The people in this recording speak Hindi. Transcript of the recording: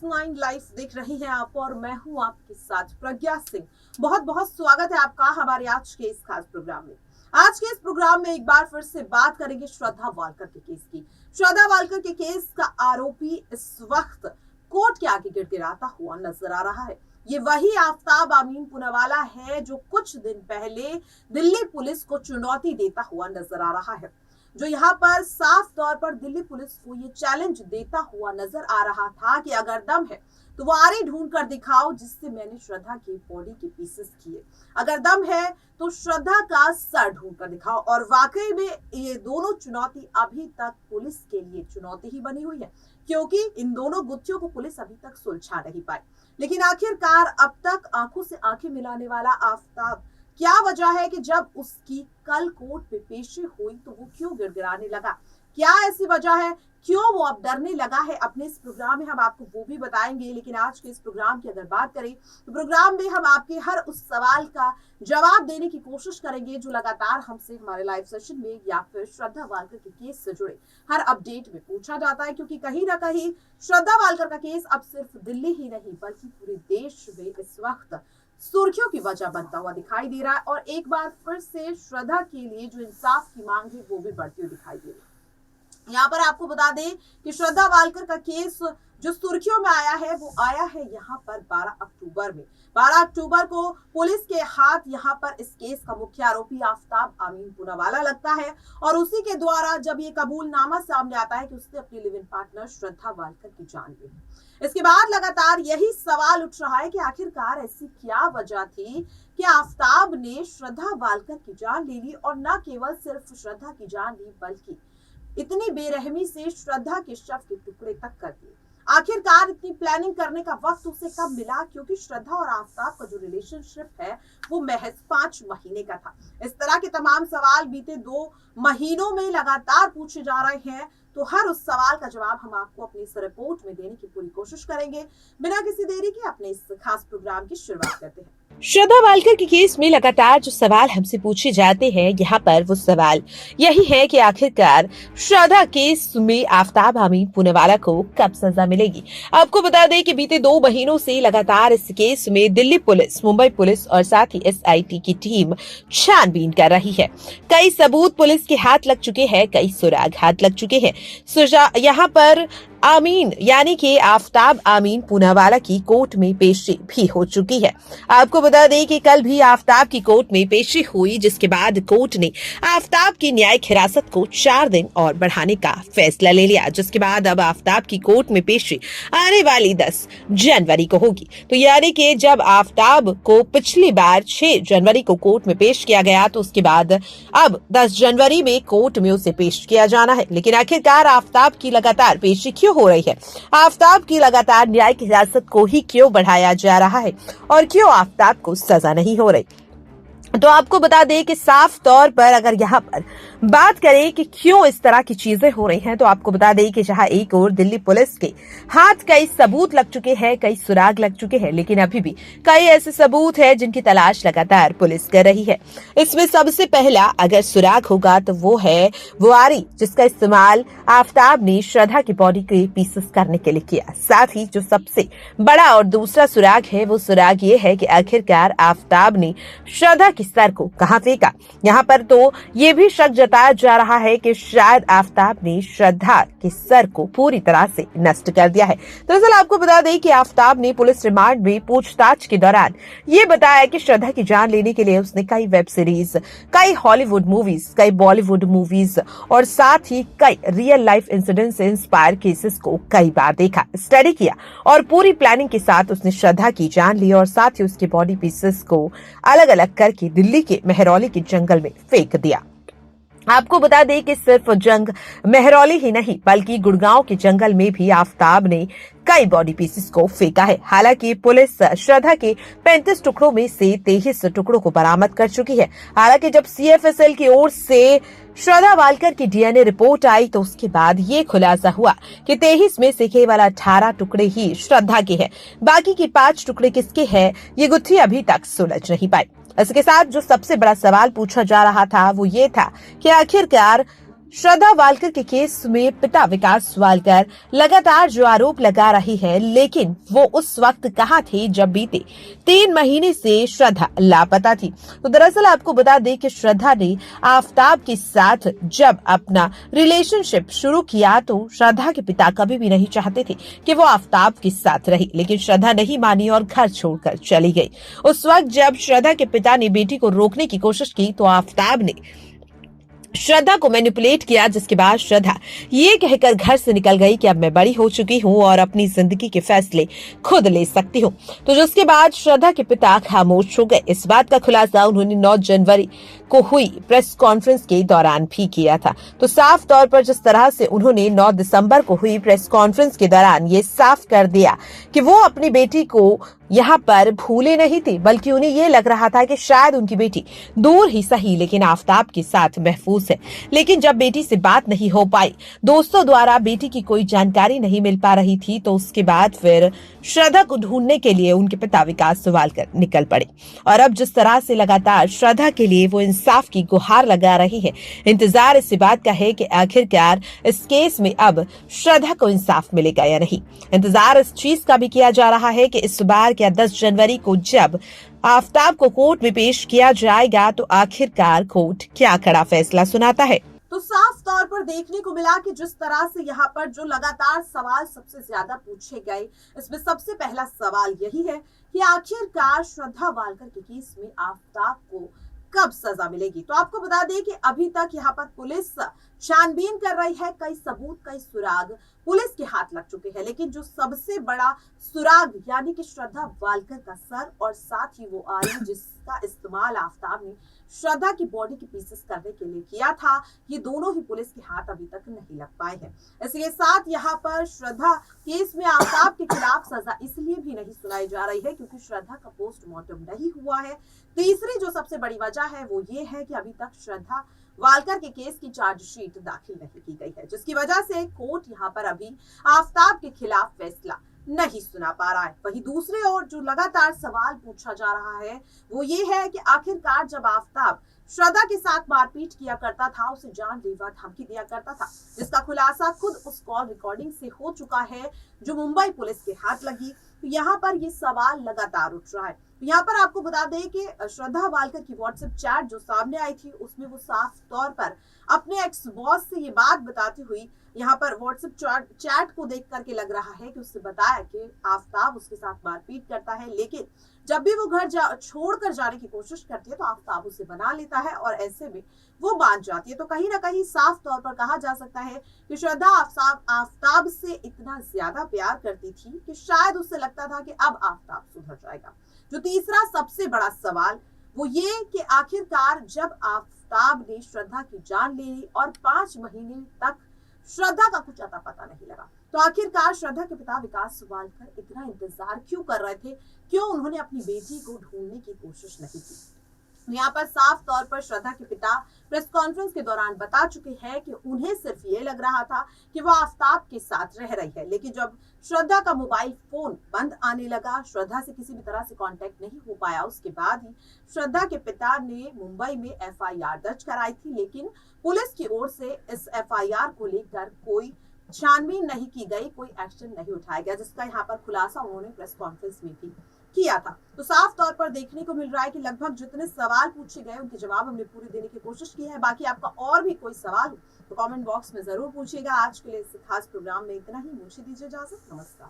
News9 लाइव देख रही हैं आप और मैं हूं आपके साथ प्रज्ञा सिंह। बहुत बहुत स्वागत है आपका हमारे आज के इस खास प्रोग्राम में। आज के इस प्रोग्राम में एक बार फिर से बात करेंगे श्रद्धा वालकर के केस की। श्रद्धा वालकर के केस का आरोपी इस वक्त कोर्ट के आगे गिड़गिड़ाता हुआ नजर आ रहा है। ये वही आफ्ताब अमीन पूनावाला है जो कुछ दिन पहले दिल्ली पुलिस को चुनौती देता हुआ नजर आ रहा है, जो यहाँ पर साफ तौर पर दिल्ली पुलिस को ये चैलेंज देता हुआ नजर आ रहा था कि अगर दम है तो वो आरी ढूंढ कर दिखाओ जिससे मैंने श्रद्धा की बॉडी के पीसेस किए। अगर दम है तो श्रद्धा का सर ढूंढ कर दिखाओ। और वाकई में ये दोनों चुनौती अभी तक पुलिस के लिए चुनौती ही बनी हुई है, क्योंकि इन दोनों गुत्थियों को पुलिस अभी तक सुलझा नहीं पाई। लेकिन आखिरकार अब तक आंखों से आंखें मिलाने वाला आफ्ताब क्या वजह है कि जब उसकी कल कोर्ट में पेशी हुई तो वो क्यों गिड़गिड़ाने लगा? क्या ऐसी वजह है क्यों वो अब डरने लगा है? अपने इस प्रोग्राम में हम आपको वो भी बताएंगे। लेकिन आज के इस प्रोग्राम की अगर बात करें तो प्रोग्राम में हम आपके हर उस सवाल का जवाब देने की कोशिश करेंगे जो लगातार हमसे हमारे लाइव सेशन में या फिर श्रद्धा वालकर के केस से जुड़े हर अपडेट में पूछा जाता है, क्योंकि कहीं ना कहीं श्रद्धा वालकर का केस अब सिर्फ दिल्ली ही नहीं बल्कि पूरे देश में इस वक्त सुर्खियों की वजह बनता हुआ दिखाई दे रहा है। और एक बार फिर से श्रद्धा के लिए जो इंसाफ की मांग है वो भी बढ़ती हुई दिखाई दे रही है। यहाँ पर आपको बता दें कि श्रद्धा वालकर का केस जो सुर्खियों में आया है वो आया है यहाँ पर 12 अक्टूबर में। 12 अक्टूबर को पुलिस के हाथ यहाँ पर इस केस का मुख्य आरोपी आफ्ताब अमीन पूनावाला लगता है और उसी के द्वारा जब ये कबूलनामा सामने आता है कि उसने अपनी live in partner Shraddha Walker की जान ली। इसके बाद लगातार यही सवाल उठ रहा है कि आखिरकार ऐसी क्या वजह थी कि आफ्ताब ने श्रद्धा वालकर की जान ले ली, और न केवल सिर्फ श्रद्धा की जान ली बल्कि इतनी बेरहमी से श्रद्धा के शव के टुकड़े तक कर दिए। आखिरकार इतनी प्लानिंग करने का वक्त उसे कब मिला? क्योंकि श्रद्धा और आफ्ताब का जो रिलेशनशिप है वो महज 5 महीने का था। इस तरह के तमाम सवाल बीते 2 महीनों में लगातार पूछे जा रहे हैं, तो हर उस सवाल का जवाब हम आपको अपनी इस रिपोर्ट में देने की पूरी कोशिश करेंगे। बिना किसी देरी के अपने इस खास प्रोग्राम की शुरुआत करते हैं। श्रद्धा वालकर के केस में लगातार जो सवाल हमसे पूछे जाते हैं, यहाँ पर वो सवाल यही है कि आखिरकार श्रद्धा केस में आफ्ताब अमीन पूनावाला को कब सजा मिलेगी। आपको बता दें कि बीते 2 महीनों से लगातार इस केस में दिल्ली पुलिस, मुंबई पुलिस और साथ ही SIT की टीम छानबीन कर रही है। कई सबूत पुलिस के हाथ लग चुके हैं, कई सुराग हाथ लग चुके हैं। यहाँ पर आमीन यानी कि आफ्ताब अमीन पूनावाला की कोर्ट में पेशी भी हो चुकी है। आपको बता दें कि कल भी आफ्ताब की कोर्ट में पेशी हुई, जिसके बाद कोर्ट ने आफ्ताब की न्यायिक हिरासत को 4 दिन और बढ़ाने का फैसला ले लिया, जिसके बाद अब आफ्ताब की कोर्ट में पेशी आने वाली 10 जनवरी को होगी। तो यानी कि जब आफ्ताब को पिछली बार 6 जनवरी को कोर्ट में पेश किया गया, तो उसके बाद अब 10 जनवरी में कोर्ट में उसे पेश किया जाना है। लेकिन आखिरकार आफ्ताब की लगातार पेशी क्यों हो रही है? आफ्ताब की लगातार न्यायिक हिरासत को ही क्यों बढ़ाया जा रहा है और क्यों आफ्ताब को सजा नहीं हो रही? तो आपको बता दें कि साफ तौर पर अगर यहाँ पर बात करें कि क्यों इस तरह की चीजें हो रही हैं, तो आपको बता दें कि जहां एक और दिल्ली पुलिस के हाथ कई सबूत लग चुके हैं, कई सुराग लग चुके हैं, लेकिन अभी भी कई ऐसे सबूत हैं जिनकी तलाश लगातार पुलिस कर रही है। इसमें सबसे पहला अगर सुराग होगा तो वो है वो आरी, जिसका इस्तेमाल आफ्ताब ने श्रद्धा की बॉडी के पीसेस करने के लिए किया। साथ ही जो सबसे बड़ा और दूसरा सुराग है वो सुराग ये है कि आखिरकार आफ्ताब ने श्रद्धा सर को कहां फेंका। यहाँ पर तो ये भी शक जताया जा रहा है कि शायद आफ्ताब ने श्रद्धा के सर को पूरी तरह से नष्ट कर दिया है। दरअसल आपको बता दें कि आफ्ताब ने पुलिस रिमांड में पूछताछ के दौरान ये बताया कि श्रद्धा की जान लेने के लिए उसने कई वेब सीरीज, कई हॉलीवुड मूवीज, कई बॉलीवुड मूवीज और साथ ही कई रियल लाइफ इंसिडेंट से इंस्पायर केसेस को कई बार देखा, स्टडी किया और पूरी प्लानिंग के साथ उसने श्रद्धा की जान ली और साथ ही उसके बॉडी पीसेस को अलग अलग करके दिल्ली के मेहरौली के जंगल में फेंक दिया। आपको बता दें कि सिर्फ मेहरौली ही नहीं बल्कि गुड़गांव के जंगल में भी आफ्ताब ने कई बॉडी पीसेस को फेंका है। हालांकि पुलिस श्रद्धा के 35 टुकड़ों में से 23 टुकड़ों को बरामद कर चुकी है। हालांकि जब CFSL की ओर से श्रद्धा वालकर की DNA रिपोर्ट आई तो उसके बाद ये खुलासा हुआ कि 23 में से केवल 18 टुकड़े ही श्रद्धा के हैं। बाकी के 5 टुकड़े किसके हैं, ये गुत्थी अभी तक सुलझ नहीं पाई। इसके साथ जो सबसे बड़ा सवाल पूछा जा रहा था वो ये था कि आखिरकार श्रद्धा वालकर के केस में पिता विकास वालकर लगातार जो आरोप लगा रही है, लेकिन वो उस वक्त कहाँ थे जब बीते 3 महीने से श्रद्धा लापता थी। तो दरअसल आपको बता दें कि श्रद्धा ने आफताब के साथ जब अपना रिलेशनशिप शुरू किया तो श्रद्धा के पिता कभी भी नहीं चाहते थे कि वो आफताब के साथ रही, लेकिन श्रद्धा नहीं मानी और घर छोड़कर चली गई। उस वक्त जब श्रद्धा के पिता ने बेटी को रोकने की कोशिश की तो आफताब ने श्रद्धा को मैनिपुलेट किया, जिसके बाद श्रद्धा ये कहकर घर से निकल गई कि अब मैं बड़ी हो चुकी हूँ और अपनी जिंदगी के फैसले खुद ले सकती हूँ। तो जिसके बाद श्रद्धा के पिता खामोश हो गए। इस बात का खुलासा उन्होंने 9 जनवरी को हुई प्रेस कॉन्फ्रेंस के दौरान भी किया था। तो साफ तौर पर जिस तरह से उन्होंने 9 दिसंबर को हुई प्रेस कॉन्फ्रेंस के दौरान ये साफ कर दिया कि वो अपनी बेटी को यहाँ पर भूले नहीं थे, बल्कि उन्हें ये लग रहा था कि शायद उनकी बेटी दूर ही सही लेकिन आफताब के साथ महफूज है। लेकिन जब बेटी से बात नहीं हो पाई, दोस्तों द्वारा बेटी की कोई जानकारी नहीं मिल पा रही थी, तो उसके बाद फिर श्रद्धा को ढूंढने के लिए उनके पिता विकास वालकर निकल पड़े। और अब जिस तरह से लगातार श्रद्धा के लिए वो इंसाफ की गुहार लगा रही है, इंतजार इसी बात का है कि आखिरकार इस केस में अब श्रद्धा को इंसाफ मिलेगा या नहीं। इंतजार इस चीज का भी किया जा रहा है कि इस बार क्या 10 जनवरी को जब आफताब को कोर्ट में पेश किया जाएगा तो आखिरकार कोर्ट क्या कड़ा फैसला सुनाता है। तो साफ तौर पर देखने को मिला कि जिस तरह से यहाँ पर जो लगातार सवाल सबसे ज्यादा पूछे गए, इसमें सबसे पहला सवाल यही है कि आखिरकार श्रद्धा वालकर के केस में आफताब को कब सजा मिलेगी। तो आपको बता दें कि अभी तक यहाँ पर पुलिस छानबीन कर रही है, कई सबूत कई सुराग पुलिस के हाथ लग चुके हैं, लेकिन जो सबसे बड़ा सुराग यानी कि श्रद्धा वालकर का सर और साथ ही वो आरी जिसका इस्तेमाल आफताब ने श्रद्धा की बॉडी के पीसेस करने के लिए किया था, ये दोनों ही पुलिस के हाथ अभी तक नहीं लग पाए हैं। इसके साथ यहाँ पर श्रद्धा केस में आफताब के खिलाफ सजा इसलिए भी नहीं सुनाई जा रही है क्योंकि श्रद्धा का पोस्टमार्टम नहीं हुआ है। तीसरी जो सबसे बड़ी वजह है वो ये है कि अभी तक श्रद्धा वालकर के केस की चार्जशीट दाखिल नहीं की गई है, जिसकी वजह से कोर्ट यहाँ पर अभी आफताब के खिलाफ फैसला नहीं सुना पा रहा है। वहीं दूसरी ओर जो लगातार सवाल पूछा जा रहा है वो ये है कि आखिरकार जब आफताब श्रद्धा के साथ मारपीट किया करता था, उसे जानलेवा धमकी दिया करता था, जिसका खुलासा खुद उस कॉल रिकॉर्डिंग से हो चुका है जो मुंबई पुलिस के हाथ लगी। तो यहाँ पर ये सवाल लगातार उठ रहा है। यहाँ पर आपको बता दें कि श्रद्धा वालकर की व्हाट्सएप चैट जो सामने आई थी उसमें वो साफ तौर पर अपने एक्स बॉस से ये बात बताती हुई यहाँ पर व्हाट्सएप चैट को देख करके लग रहा है कि उससे बताया कि आफताब उसके साथ मारपीट करता है, लेकिन जब भी वो घर छोड़कर जाने की कोशिश करती है तो आफताब उसे बना लेता है और ऐसे में वो मान जाती है। तो कहीं ना कहीं साफ तौर पर कहा जा सकता है कि श्रद्धा आफताब से इतना ज्यादा प्यार करती थी कि शायद उससे लगता था कि अब आफताब सुधर जाएगा। जो तीसरा सबसे बड़ा सवाल वो ये कि आखिरकार जब आफताब ने श्रद्धा की जान ले ली और 5 महीने तक श्रद्धा का कुछ अता पता नहीं लगा, तो आखिरकार श्रद्धा के पिता विकास वालकर इतना इंतजार क्यों कर रहे थे, क्यों उन्होंने अपनी बेटी को ढूंढने की कोशिश नहीं की। यहाँ पर साफ तौर पर श्रद्धा के पिता प्रेस कॉन्फ्रेंस के दौरान बता चुके हैं कि उन्हें सिर्फ ये लग रहा था कि वो आफताब के साथ रह रही है, लेकिन जब श्रद्धा का मोबाइल फोन बंद आने लगा, श्रद्धा से किसी भी तरह से कांटेक्ट नहीं हो पाया, उसके बाद ही श्रद्धा के पिता ने मुंबई में एफआईआर दर्ज कराई थी, लेकिन पुलिस की ओर से इस एफआईआर को लेकर कोई छानबीन नहीं की गई, कोई एक्शन नहीं उठाया गया, जिसका यहाँ पर खुलासा उन्होंने प्रेस कॉन्फ्रेंस में भी किया था। तो साफ तौर पर देखने को मिल रहा है कि लगभग जितने सवाल पूछे गए उनके जवाब हमने पूरे देने की कोशिश की है। बाकी आपका और भी कोई सवाल हो तो कमेंट बॉक्स में जरूर पूछिएगा। आज के लिए इस खास प्रोग्राम में इतना ही। मुझे दीजिए इजाजत। नमस्कार।